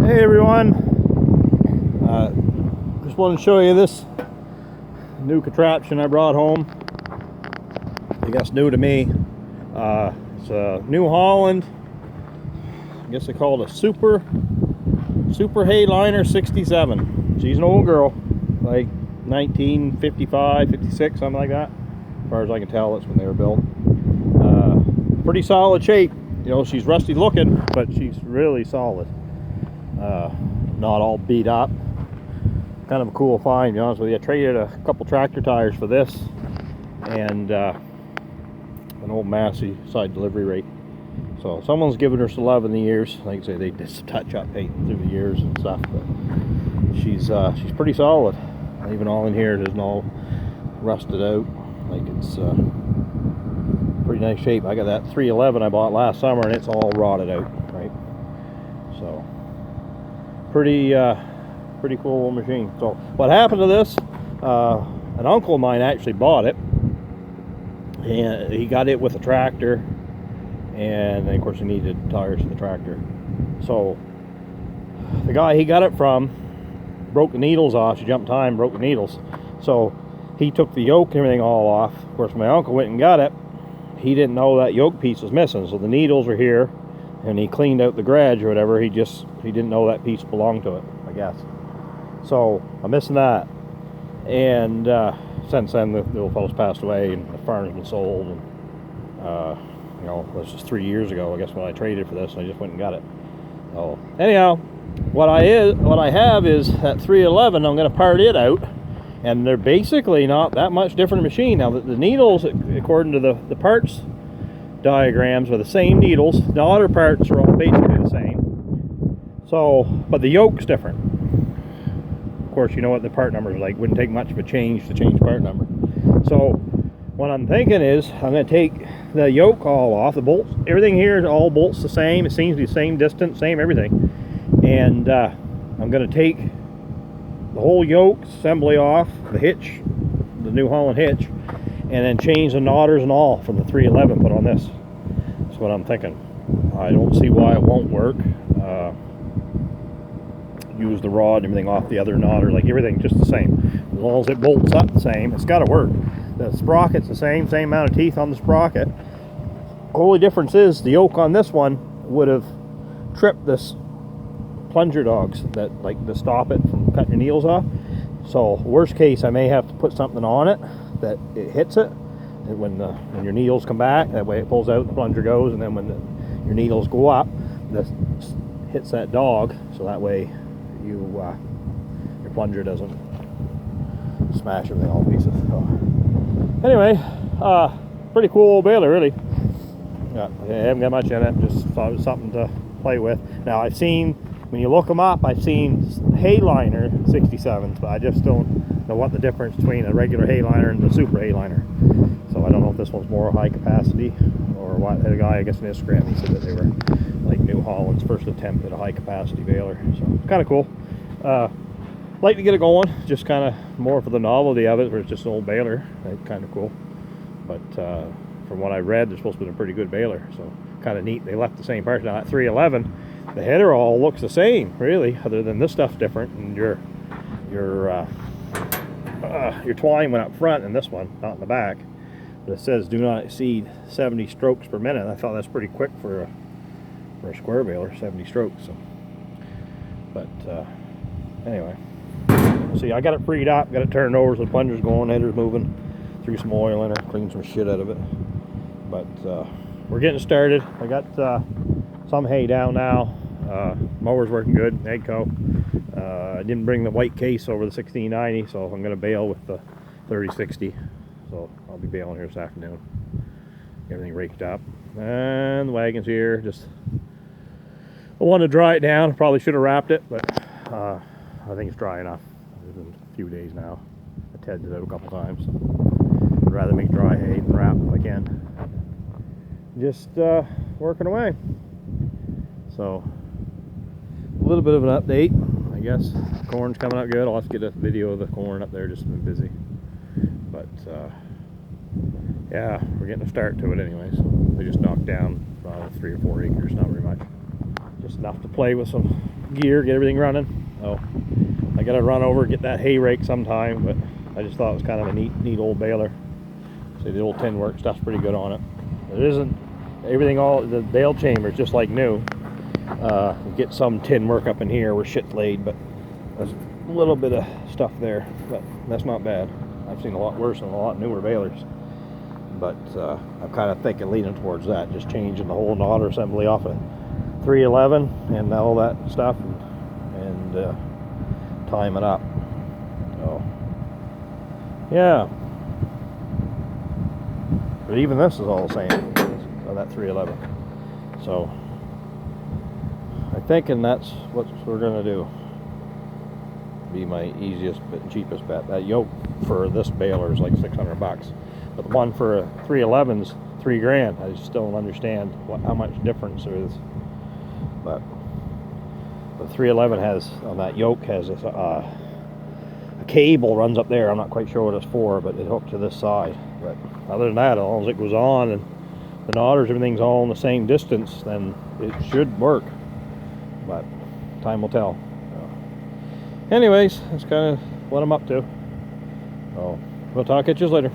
Hey everyone, just wanted to show you this new contraption I brought home. I guess new to me. It's a New Holland. I guess they call it a Super Hayliner 67. She's an old girl, like 1955, 56, something like that. As far as I can tell, that's when they were built. Pretty solid shape. You know, she's rusty looking, but she's really solid. Not all beat up. Kind of a cool find, to be honest with you. I traded a couple tractor tires for this and an old Massey side delivery rate. So someone's given her some love in the years. Like I say, they did some touch-up painting through the years and stuff, but she's pretty solid. Even all in here, it isn't all rusted out. Like it's pretty nice shape. I got that 311 I bought last summer, and it's all rotted out, right? So pretty cool little machine. So what happened to this, an uncle of mine actually bought it, and he got it with a tractor, and then of course he needed tires for the tractor. So the guy he got it from broke the needles off. She jumped time, broke the needles, so he took the yoke and everything all off. Of course, my uncle went and got it. He didn't know that yoke piece was missing, so the needles were here, and he cleaned out the garage or whatever. He didn't know that piece belonged to it, I guess. So I'm missing that, and since then the old fellow's passed away and the farm's been sold, and you know, this was 3 years ago, I guess, when I traded for this, and I just went and got it. So anyhow, what I have is that 311. I'm going to part it out, and they're basically not that much different machine. Now the needles, according to the parts diagrams, are the same needles. The other parts are all basically the same. So, but the yoke's different. Of course, you know what the part numbers are like. Wouldn't take much of a change to change part number. So what I'm thinking is I'm going to take the yoke all off. The bolts, everything here is all bolts the same. It seems to be the same distance, same everything. And I'm going to take the whole yoke assembly off, the hitch, the New Holland hitch, and then change the knotters and all from the 311 put on this. That's what I'm thinking. I don't see why it won't work. Use the rod and everything off the other knotter, like everything just the same. As long as it bolts up the same, it's got to work. The sprocket's the same amount of teeth on the sprocket. Only difference is the yoke on this one would have tripped this plunger dogs that like to stop it from cutting your needles off. So worst case, I may have to put something on it that it hits it, and when your needles come back, that way it pulls out, the plunger goes, and then when your needles go up, this hits that dog, so that way your plunger doesn't smash everything all to pieces. So anyway, pretty cool old baler, really. I haven't got much in it, just thought it was something to play with. Now I've seen, when you look them up, I've seen hayliner 67s, but I just don't know what the difference between a regular hayliner and the super hayliner. So I don't know if this one's more high capacity or what. The guy, I guess, on Instagram, he said that they were like New Holland's first attempt at a high capacity baler. So kind of cool. Like to get it going, just kind of more for the novelty of it, where it's just an old baler. That's kind of cool. But from what I read, they're supposed to be a pretty good baler, so kind of neat. They left the same parts. Now that 311, the header all looks the same, really, other than this stuff's different, and your twine went up front in this one, not in the back. But it says do not exceed 70 strokes per minute. I thought that's pretty quick for a square baler, 70 strokes. So, but anyway, see, I got it freed up, got it turned over, so the plunger's going, header's moving, threw some oil in her, cleaned some shit out of it. But we're getting started. I got some hay down now. Mower's working good, Agco. I didn't bring the white case over the 1690, so I'm going to bale with the 3060. So I'll be baling here this afternoon. Everything raked up, and the wagon's here. Just I want to dry it down. Probably should have wrapped it, but I think it's dry enough. It's been a few days now. I tested it out a couple times. I'd rather make dry hay than wrap if I can. Just working away. So a little bit of an update, I guess. Corn's coming up good. I'll have to get a video of the corn up there. Just been busy, but yeah, we're getting a start to it anyways. They just knocked down 3 or 4 acres, not very much, just enough to play with some gear, get everything running. So I gotta run over, get that hay rake sometime, but I just thought it was kind of a neat old baler. See, the old tin work stuff's pretty good on it. It isn't everything, all the bale chamber is just like new. Get some tin work up in here where shit's laid, but there's a little bit of stuff there, but that's not bad. I've seen a lot worse and a lot newer balers, but I'm kind of thinking, leaning towards that, just changing the whole knotter assembly off of 311 and all that stuff, and time it up. So yeah, but even this is all the same on that 311. So I'm thinking that's what we're gonna do. Be my easiest but cheapest bet. That yoke for this baler is like 600 bucks, but the one for a 311's $3,000. I still don't understand how much difference there is. But the 311 has, on that yoke, has this a cable runs up there. I'm not quite sure what it's for, but it hooked to this side. But other than that, as long as it goes on and the knotters, everything's all in the same distance, then it should work. But time will tell. Anyways, that's kind of what I'm up to. So we'll talk at you later.